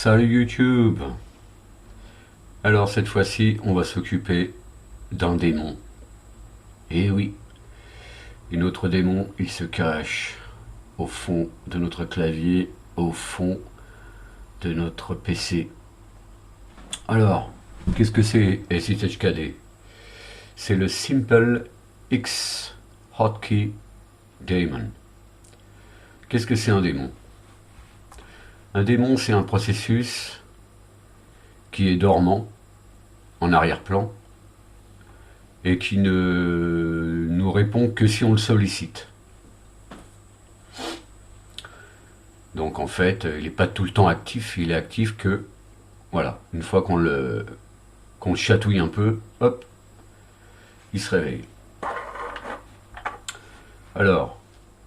Salut YouTube. Alors cette fois-ci, on va s'occuper d'un démon. Et oui, une autre démon, il se cache au fond de notre clavier, au fond de notre PC. Alors, qu'est-ce que c'est SSHKD? C'est le Simple X Hotkey Daemon. Qu'est-ce que c'est un démon? Un démon, c'est un processus qui est dormant, en arrière-plan, et qui ne nous répond que si on le sollicite. Donc en fait, il n'est pas tout le temps actif, il est actif que, voilà, une fois qu'on le chatouille un peu, hop, il se réveille. Alors,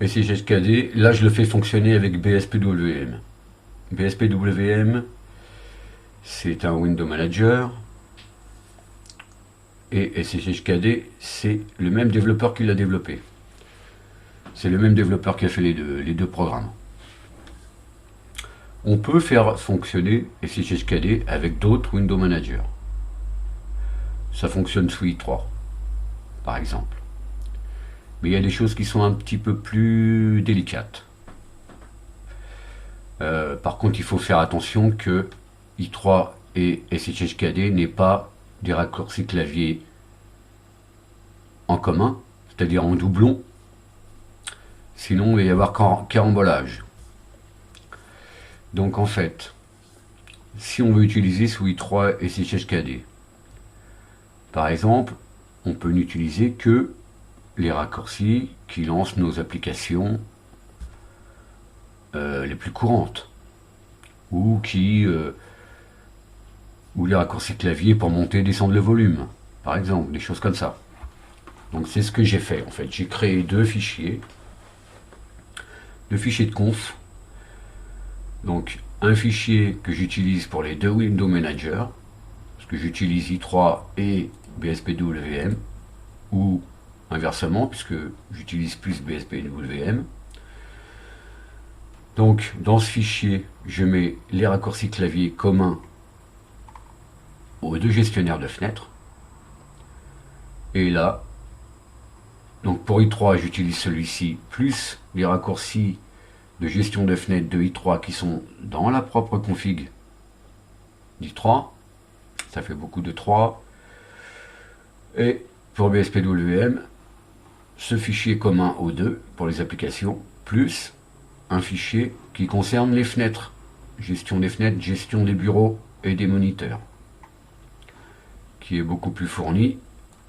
SSHKD, là je le fais fonctionner avec BSPWM. BSPWM, c'est un window manager, et SSHKD, c'est le même développeur qui l'a développé. C'est le même développeur qui a fait les deux programmes. On peut faire fonctionner SSHKD avec d'autres window managers. Ça fonctionne sous i3, par exemple. Mais il y a des choses qui sont un petit peu plus délicates. Par contre, il faut faire attention que i3 et SSHKD n'aient pas des raccourcis clavier en commun, c'est-à-dire en doublon. Sinon, il va y avoir carambolage. Donc en fait, si on veut utiliser sous i3 et SSHKD, par exemple, on peut n'utiliser que les raccourcis qui lancent nos applications les plus courantes, ou les raccourcis clavier pour monter et descendre le volume, par exemple, des choses comme ça. Donc c'est ce que j'ai fait en fait. J'ai créé deux fichiers de conf. Donc un fichier que j'utilise pour les deux window managers, parce que j'utilise i3 et BSPWM, ou inversement, puisque j'utilise plus BSPWM. Donc dans ce fichier, je mets les raccourcis clavier communs aux deux gestionnaires de fenêtres. Et là, donc pour i3, j'utilise celui-ci, plus les raccourcis de gestion de fenêtres de i3 qui sont dans la propre config d'i3. Ça fait beaucoup de 3. Et pour BSPWM, ce fichier commun aux deux pour les applications, plus un fichier qui concerne les fenêtres. Gestion des fenêtres, gestion des bureaux et des moniteurs. Qui est beaucoup plus fourni.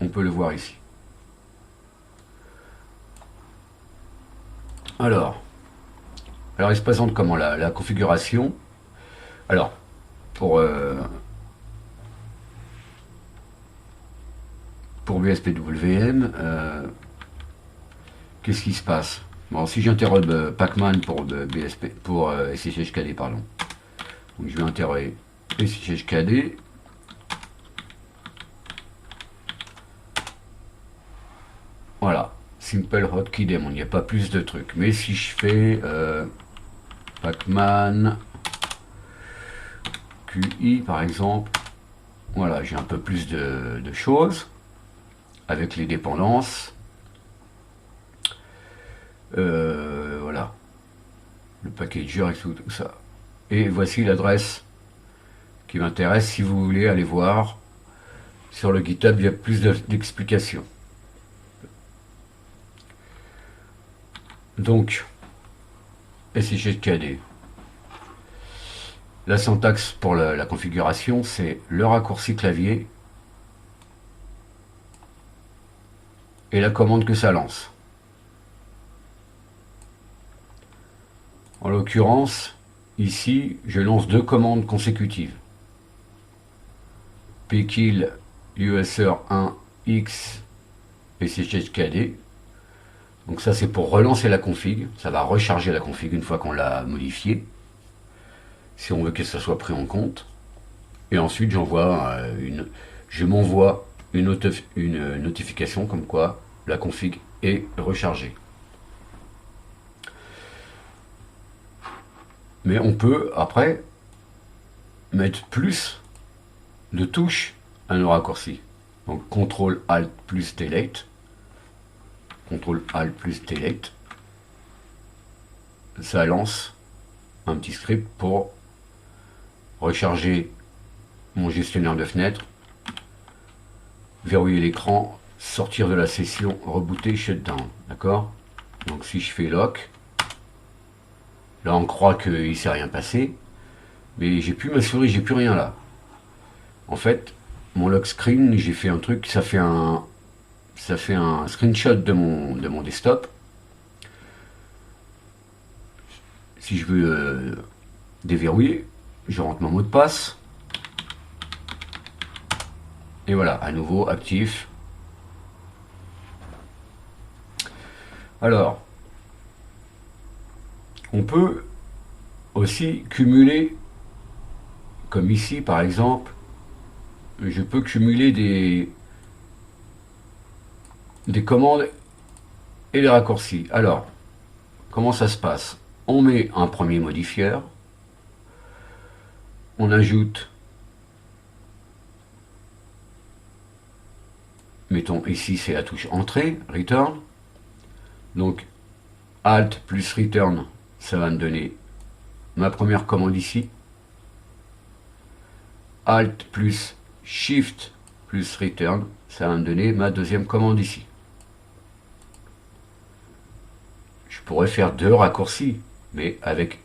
On peut le voir ici. Alors il se présente comment la configuration. Alors, pour BSPWM, qu'est-ce qui se passe? Bon, si j'interroge Pacman pour SSHKD, pardon. Donc je vais interroger SSHKD. Voilà. Simple Hotkey Daemon, il n'y a pas plus de trucs. Mais si je fais Pacman QI par exemple, voilà, j'ai un peu plus de choses avec les dépendances. Voilà, le packager et tout ça. Et voici l'adresse qui m'intéresse si vous voulez aller voir sur le GitHub, il y a plus d'explications. Donc, SSHKD. La syntaxe pour la configuration, c'est le raccourci clavier et la commande que ça lance. En l'occurrence, ici, je lance deux commandes consécutives. pkill user1 x SSHKD. Donc ça c'est pour relancer la config, ça va recharger la config une fois qu'on l'a modifiée, si on veut que ça soit pris en compte. Et ensuite je m'envoie une notification comme quoi la config est rechargée. Mais on peut après mettre plus de touches à nos raccourcis. Donc CTRL ALT plus Delete. CTRL ALT plus Delete. Ça lance un petit script pour recharger mon gestionnaire de fenêtres, verrouiller l'écran, sortir de la session, rebooter, shutdown. D'accord? Donc si je fais lock, là on croit qu'il ne s'est rien passé, mais j'ai plus ma souris, j'ai plus rien là. En fait, mon lock screen, j'ai fait un truc, ça fait un screenshot de mon desktop. Si je veux déverrouiller, je rentre mon mot de passe. Et voilà, à nouveau actif. Alors, on peut aussi cumuler, comme ici par exemple, je peux cumuler des commandes et des raccourcis. Alors, comment ça se passe? On met un premier modifieur, on ajoute, mettons ici c'est la touche entrée, return, donc alt plus return, ça va me donner ma première commande ici, alt plus shift plus return, ça va me donner ma deuxième commande ici. Je pourrais faire deux raccourcis, mais avec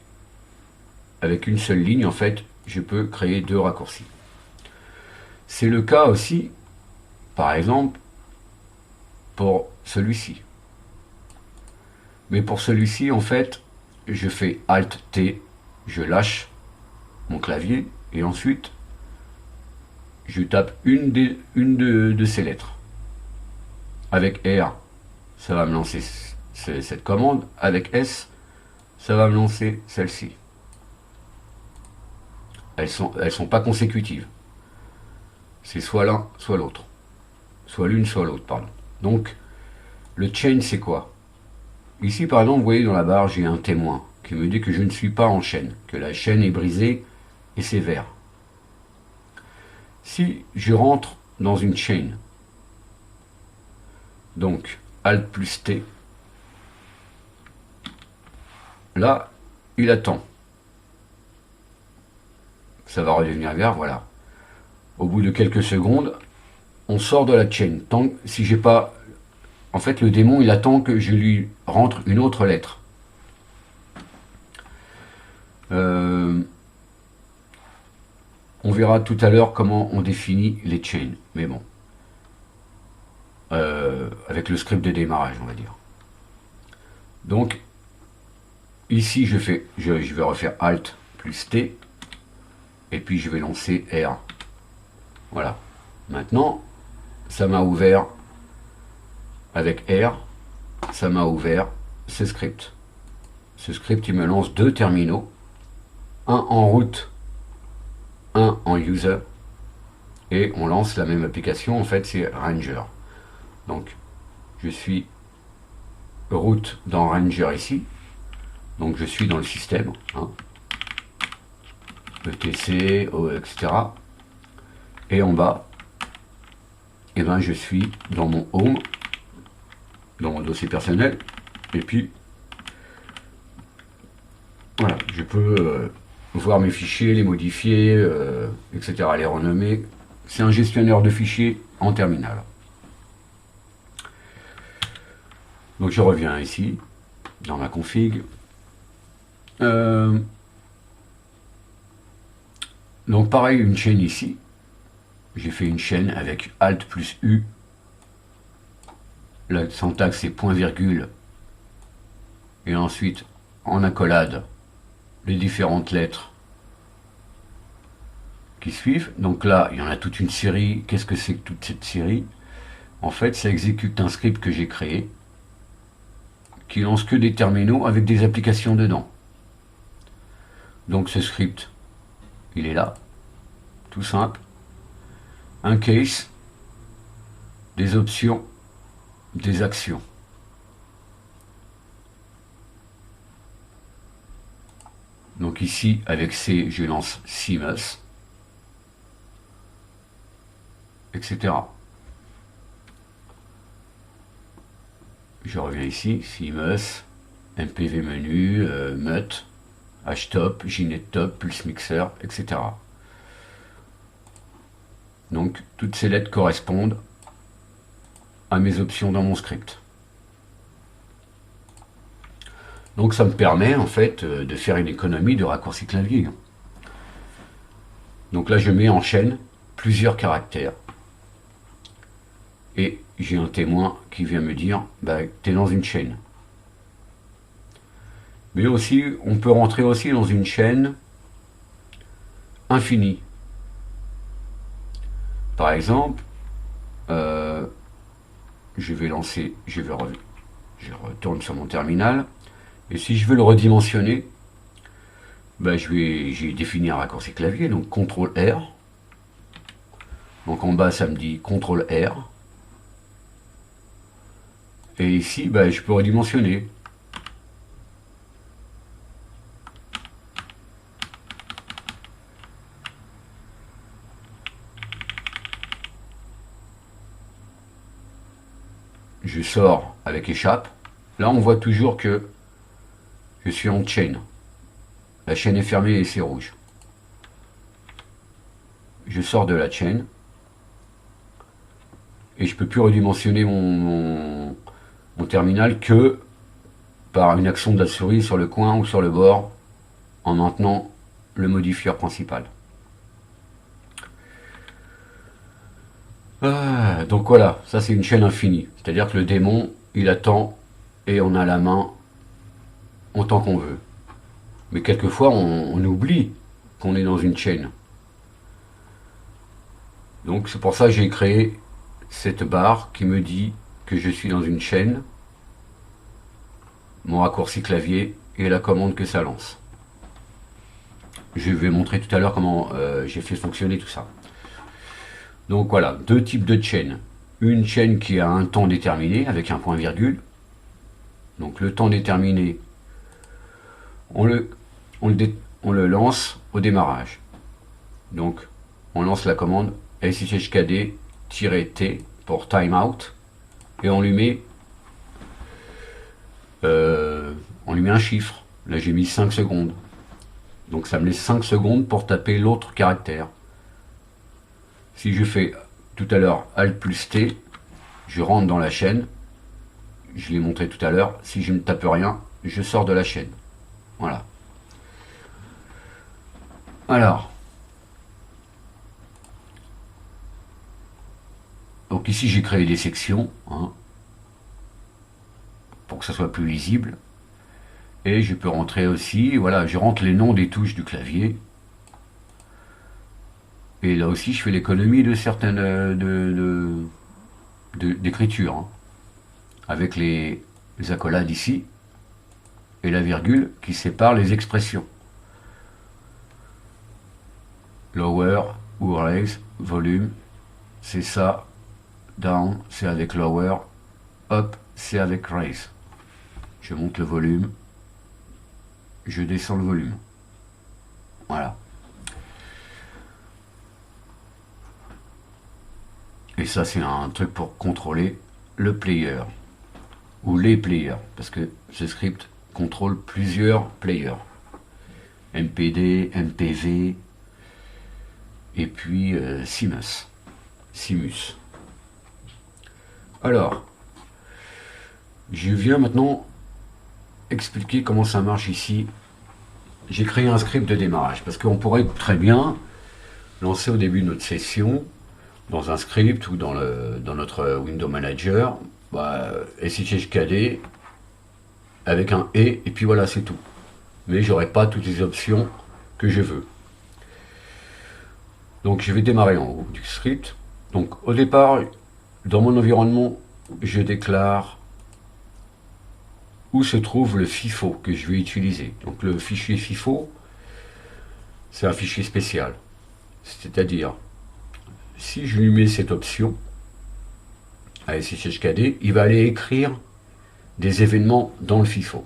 une seule ligne, en fait, je peux créer deux raccourcis. C'est le cas aussi, par exemple, pour celui-ci. Mais pour celui-ci, en fait, je fais Alt-T, je lâche mon clavier, et ensuite, je tape une de ces lettres. Avec R, ça va me lancer cette commande. Avec S, ça va me lancer celle-ci. Elles sont pas consécutives. C'est soit l'un, soit l'autre. Soit l'une, soit l'autre, pardon. Donc, le chain, c'est quoi? Ici, par exemple, vous voyez dans la barre, j'ai un témoin qui me dit que je ne suis pas en chaîne, que la chaîne est brisée et c'est vert. Si je rentre dans une chain, donc Alt plus T, là, il attend. Ça va redevenir vert, voilà. Au bout de quelques secondes, on sort de la chain. Tant si j'ai pas, en fait, le démon, il attend que je lui rentre une autre lettre. On verra tout à l'heure comment on définit les chains, mais bon, avec le script de démarrage, on va dire. Donc ici, je vais refaire Alt plus T, et puis je vais lancer R. Voilà. Maintenant, ça m'a ouvert avec R, ça m'a ouvert ce script. Ce script, il me lance deux terminaux, un en route, un en user, et on lance la même application. En fait, c'est Ranger. Donc, je suis route dans Ranger ici, donc je suis dans le système, hein, ETC, etc. Et en bas, et ben, je suis dans mon home, dans mon dossier personnel, et puis voilà, je peux voir mes fichiers, les modifier, etc., les renommer. C'est un gestionnaire de fichiers en terminal. Donc je reviens ici, dans ma config. Donc pareil, une chaîne ici. J'ai fait une chaîne avec Alt plus U. La syntaxe c'est point virgule. Et ensuite, en accolade, les différentes lettres qui suivent. Donc là, il y en a toute une série. Qu'est-ce que c'est que toute cette série? En fait, ça exécute un script que j'ai créé, qui lance que des terminaux avec des applications dedans. Donc ce script, il est là, tout simple. Un case, des options, des actions. Donc ici, avec C, je lance CMOS. etc. Je reviens ici, CMOS, MPV menu, MUT, HTOP, JNetTop, Pulse Mixer, etc. Donc toutes ces lettres correspondent à mes options dans mon script. Donc ça me permet en fait de faire une économie de raccourci clavier. Donc là je mets en chaîne plusieurs caractères. Et j'ai un témoin qui vient me dire bah, tu es dans une chaîne. Mais aussi, on peut rentrer aussi dans une chaîne infinie. Par exemple, je retourne sur mon terminal, et si je veux le redimensionner, ben j'ai défini un raccourci clavier, donc CTRL R. Donc en bas, ça me dit CTRL R. Et ici, ben, je peux redimensionner. Je sors avec échappe. Là, on voit toujours que je suis en chaîne. La chaîne est fermée et c'est rouge. Je sors de la chaîne. Et je peux plus redimensionner mon terminal que par une action de la souris sur le coin ou sur le bord en maintenant le modifieur principal. Donc voilà, ça c'est une chaîne infinie. C'est-à-dire que le démon, il attend et on a la main autant qu'on veut. Mais quelquefois, on oublie qu'on est dans une chaîne. Donc c'est pour ça que j'ai créé cette barre qui me dit que je suis dans une chaîne, mon raccourci clavier et la commande que ça lance. Je vais montrer tout à l'heure comment j'ai fait fonctionner tout ça. Donc voilà, deux types de chaînes. Une chaîne qui a un temps déterminé avec un point virgule. Donc le temps déterminé, on le lance au démarrage. Donc on lance la commande SSHKD-T pour timeout et on lui met un chiffre. Là j'ai mis 5 secondes. Donc ça me laisse 5 secondes pour taper l'autre caractère. Si je fais tout à l'heure Alt plus T, je rentre dans la chaîne. Je l'ai montré tout à l'heure. Si je ne tape rien, je sors de la chaîne. Voilà. Alors. Donc ici j'ai créé des sections. Pour que ça soit plus lisible. Et je peux rentrer aussi. Voilà, je rentre les noms des touches du clavier. Et là aussi, je fais l'économie de certaines d'écriture, avec les accolades ici et la virgule qui sépare les expressions. Lower ou raise, volume, c'est ça. Down, c'est avec lower. Up, c'est avec raise. Je monte le volume. Je descends le volume. Voilà. Et ça, c'est un truc pour contrôler le player. Ou les players. Parce que ce script contrôle plusieurs players. MPD, MPV. Et puis Simus. Alors, je viens maintenant expliquer comment ça marche ici. J'ai créé un script de démarrage. Parce qu'on pourrait très bien lancer au début de notre session dans un script ou dans notre Window Manager, SSHKD avec un et puis voilà, c'est tout. Mais j'aurai pas toutes les options que je veux. Donc je vais démarrer en haut du script. Donc au départ, dans mon environnement, je déclare où se trouve le FIFO que je vais utiliser. Donc le fichier FIFO, c'est un fichier spécial. C'est-à-dire, si je lui mets cette option à SSHKD, il va aller écrire des événements dans le FIFO.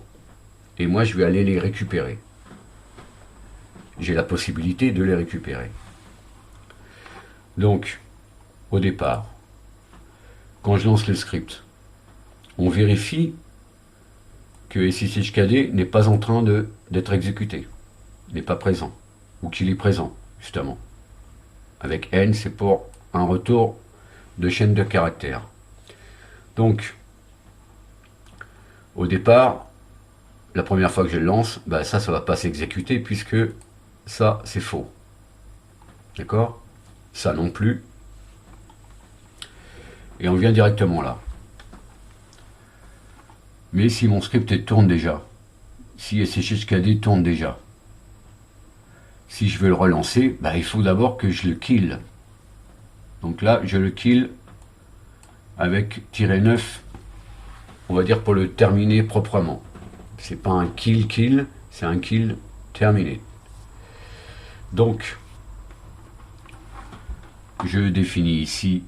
Et moi, je vais aller les récupérer. J'ai la possibilité de les récupérer. Donc, au départ, quand je lance le script, on vérifie que SSHKD n'est pas en train d'être exécuté, n'est pas présent, ou qu'il est présent, justement. Avec N, c'est pour un retour de chaîne de caractères. Donc, au départ, la première fois que je le lance, bah ça va pas s'exécuter puisque ça, c'est faux. D'accord? Ça non plus. Et on vient directement là. Mais si mon script tourne déjà, si SSHKD tourne déjà, si je veux le relancer, bah il faut d'abord que je le kill. Donc là, je le kill avec -9, on va dire pour le terminer proprement. C'est pas un kill, c'est un kill terminé. Donc, je définis ici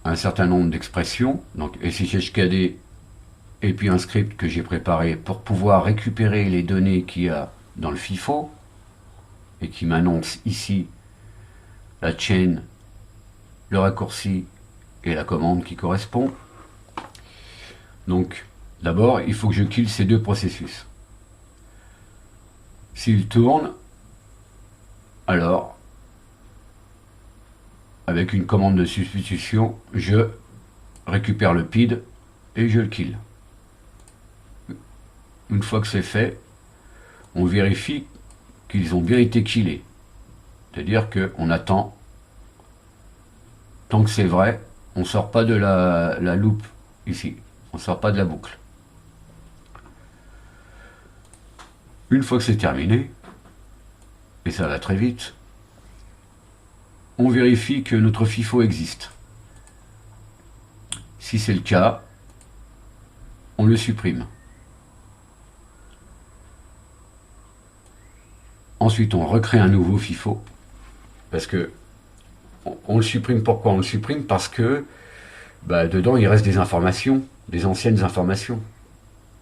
un certain nombre d'expressions, donc SSHKD, et puis un script que j'ai préparé pour pouvoir récupérer les données qu'il y a dans le FIFO, et qui m'annonce ici la chaîne, le raccourci et la commande qui correspond. Donc, d'abord, il faut que je kill ces deux processus. S'il tourne, alors, avec une commande de substitution, je récupère le PID et je le kill. Une fois que c'est fait, on vérifie qu'ils ont bien été killés. C'est-à-dire qu'on attend, tant que c'est vrai, on ne sort pas de la loupe ici, on ne sort pas de la boucle. Une fois que c'est terminé, et ça va très vite, on vérifie que notre FIFO existe. Si c'est le cas, on le supprime. Ensuite, on recrée un nouveau FIFO, parce que on le supprime. Pourquoi on le supprime? Parce que dedans, il reste des informations, des anciennes informations.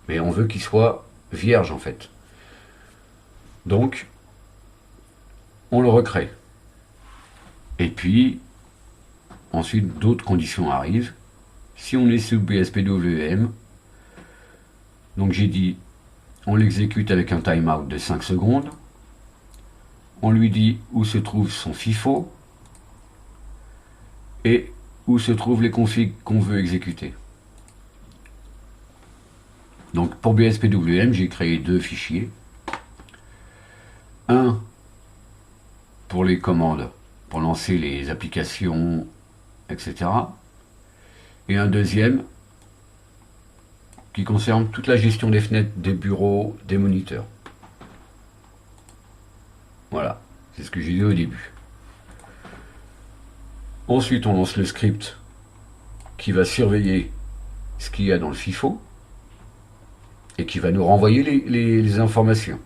Mais on veut qu'il soit vierge, en fait. Donc, on le recrée. Et puis, ensuite, d'autres conditions arrivent. Si on est sous BSPWM, donc j'ai dit, on l'exécute avec un timeout de 5 secondes. On lui dit où se trouve son FIFO et où se trouvent les configs qu'on veut exécuter. Donc pour BSPWM, j'ai créé deux fichiers. Un pour les commandes, pour lancer les applications, etc. Et un deuxième qui concerne toute la gestion des fenêtres, des bureaux, des moniteurs. Voilà, c'est ce que j'ai dit au début. Ensuite, on lance le script qui va surveiller ce qu'il y a dans le FIFO et qui va nous renvoyer les informations.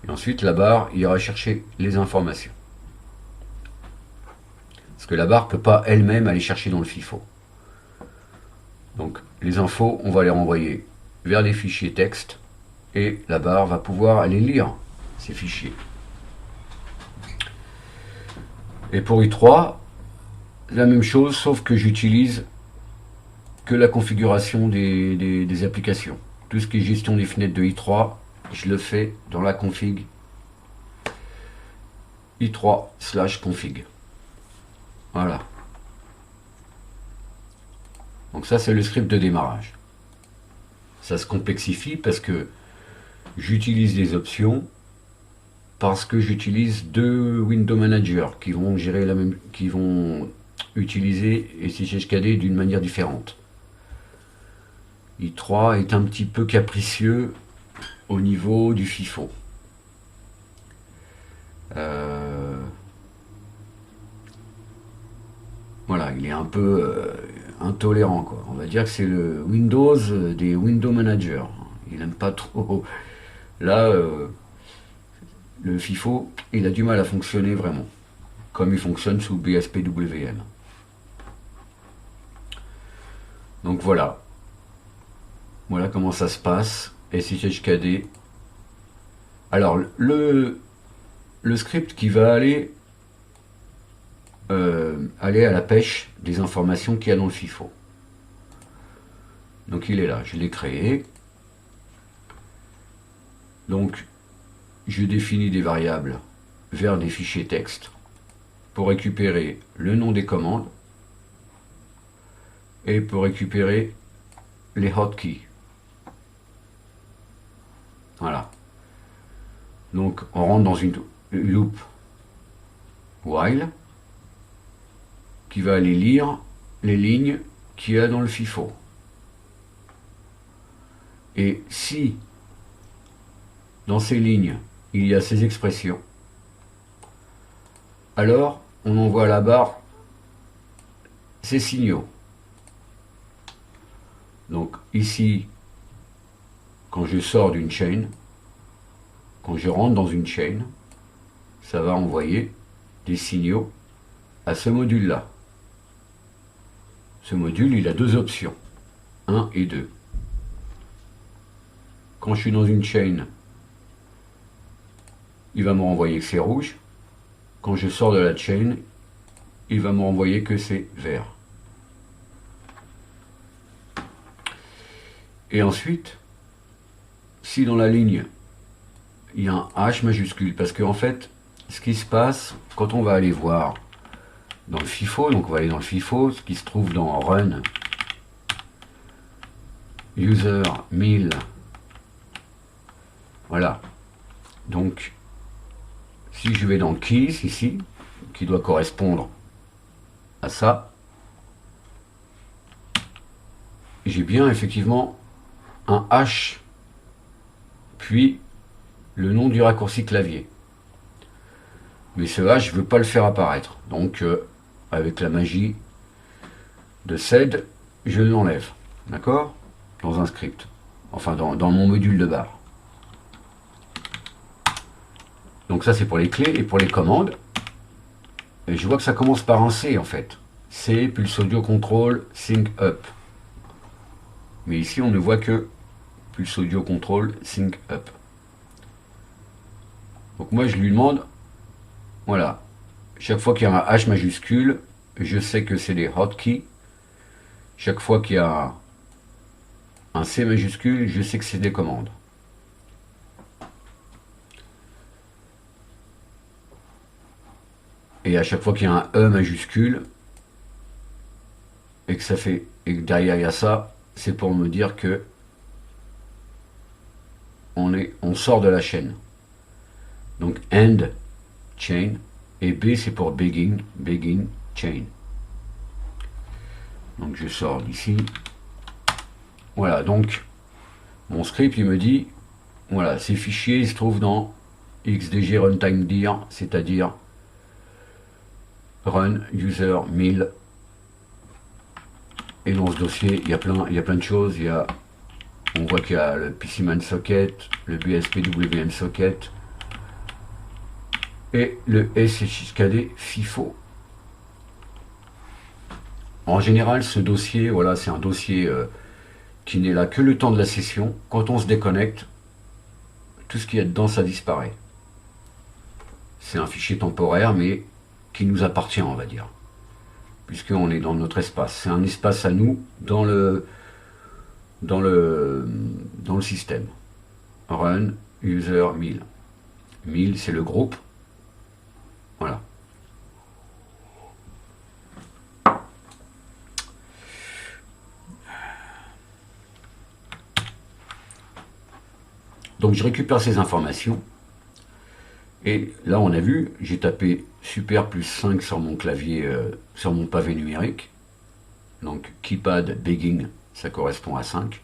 Et ensuite, la barre ira chercher les informations. Parce que la barre ne peut pas elle-même aller chercher dans le FIFO. Donc, les infos, on va les renvoyer vers les fichiers texte et la barre va pouvoir aller lire ces fichiers. Et pour i3, la même chose, sauf que j'utilise que la configuration des applications. Tout ce qui est gestion des fenêtres de i3, je le fais dans la config i3/config. Voilà. Donc ça, c'est le script de démarrage. Ça se complexifie parce que j'utilise des options, parce que j'utilise deux window managers qui vont gérer qui vont utiliser SSHKD d'une manière différente. i3 est un petit peu capricieux au niveau du FIFO. Voilà, il est un peu intolérant, quoi. On va dire que c'est le Windows des window managers. Il n'aime pas trop. Là, le FIFO, il a du mal à fonctionner vraiment, comme il fonctionne sous BSPWM. Donc voilà. Voilà comment ça se passe. SSHKD. Alors, le script qui va aller aller à la pêche des informations qu'il y a dans le FIFO. Donc il est là, je l'ai créé. Donc je définis des variables vers des fichiers texte pour récupérer le nom des commandes et pour récupérer les hotkeys. Voilà. Donc on rentre dans une loop while qui va aller lire les lignes qu'il y a dans le FIFO. Et si dans ces lignes il y a ces expressions, alors on envoie à la barre ces signaux. Donc ici, quand je sors d'une chaîne, quand je rentre dans une chaîne, ça va envoyer des signaux à ce module-là. Ce module, il a deux options, 1 et 2. Quand je suis dans une chaîne, il va me renvoyer que c'est rouge. Quand je sors de la chaîne, il va me renvoyer que c'est vert. Et ensuite, si dans la ligne, il y a un H majuscule, parce qu'en fait, ce qui se passe, quand on va aller voir dans le FIFO, donc on va aller dans le FIFO, ce qui se trouve dans Run, User 1000, voilà. Donc, si je vais dans Keys, ici, qui doit correspondre à ça, j'ai bien effectivement un H, puis le nom du raccourci clavier. Mais ce H, je ne veux pas le faire apparaître. Donc, avec la magie de SED, je l'enlève. D'accord? Dans un script. Enfin, dans mon module de barre. Donc ça, c'est pour les clés et pour les commandes. Et je vois que ça commence par un C, en fait. C, Pulse Audio Control, Sync Up. Mais ici, on ne voit que Pulse Audio Control, Sync Up. Donc moi, je lui demande, voilà, chaque fois qu'il y a un H majuscule, je sais que c'est des hotkeys. Chaque fois qu'il y a un C majuscule, je sais que c'est des commandes. Et à chaque fois qu'il y a un E majuscule, et que derrière il y a ça, c'est pour me dire que on sort de la chaîne. Donc end chain, et B c'est pour begin chain. Donc je sors d'ici. Voilà, donc mon script il me dit, voilà, ces fichiers ils se trouvent dans xdg runtime dir, c'est-à-dire run user 1000. Et dans ce dossier, il y a plein de choses. On voit qu'il y a le PCMan socket, le BSPWM socket et le SHKD FIFO. En général, ce dossier, voilà, c'est un dossier qui n'est là que le temps de la session. Quand on se déconnecte, tout ce qu'il y a dedans, ça disparaît. C'est un fichier temporaire, mais qui nous appartient, on va dire, puisqu'on est dans notre espace. C'est un espace à nous dans le système. Run user 1000. 1000, c'est le groupe. Voilà. Donc je récupère ces informations. Et là, on a vu, j'ai tapé super plus 5 sur mon clavier, sur mon pavé numérique. Donc keypad begin, ça correspond à 5.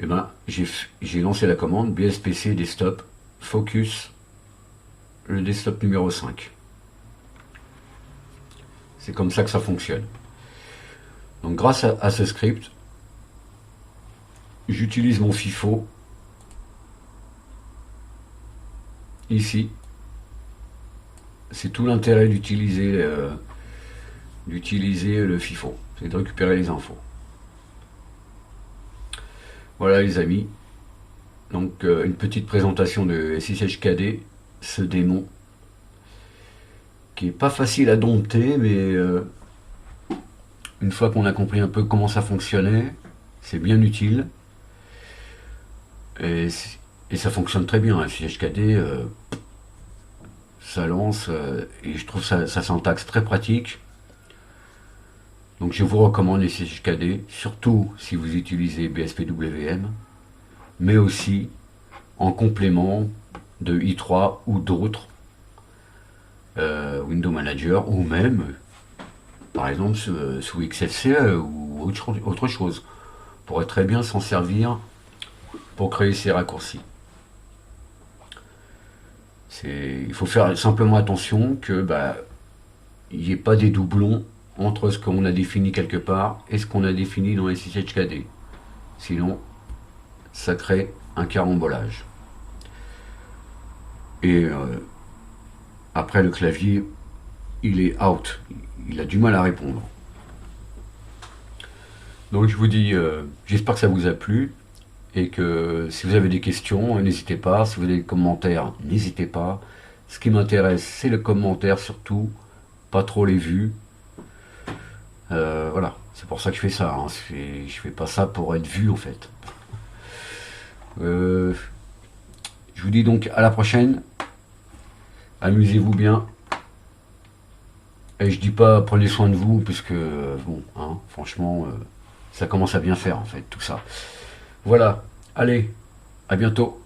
Et ben, j'ai lancé la commande BSPC desktop focus le desktop numéro 5. C'est comme ça que ça fonctionne. Donc grâce à ce script, j'utilise mon FIFO ici. C'est tout l'intérêt d'utiliser le FIFO, c'est de récupérer les infos. Voilà les amis, donc une petite présentation de SSHKD, ce démon qui est pas facile à dompter, mais une fois qu'on a compris un peu comment ça fonctionnait, c'est bien utile. Et, et ça fonctionne très bien. SCHKD, ça lance, et je trouve sa syntaxe très pratique. Donc je vous recommande SCHKD, surtout si vous utilisez BSPWM, mais aussi en complément de i3 ou d'autres Window Manager, ou même par exemple sous XFCE ou autre chose. On pourrait très bien s'en servir pour créer ces raccourcis. Il faut faire simplement attention que il n'y ait pas des doublons entre ce qu'on a défini quelque part et ce qu'on a défini dans SSHKD. Sinon, ça crée un carambolage. Et après, le clavier, il est out. Il a du mal à répondre. Donc je vous dis, j'espère que ça vous a plu. Et que si vous avez des questions, n'hésitez pas. Si vous avez des commentaires, n'hésitez pas. Ce qui m'intéresse, c'est le commentaire surtout. Pas trop les vues. Voilà, c'est pour ça que je fais ça. Hein. Je fais pas ça pour être vu en fait. Je vous dis donc à la prochaine. Amusez-vous bien. Et je dis pas prenez soin de vous, puisque bon, hein, franchement, ça commence à bien faire en fait tout ça. Voilà, allez, à bientôt.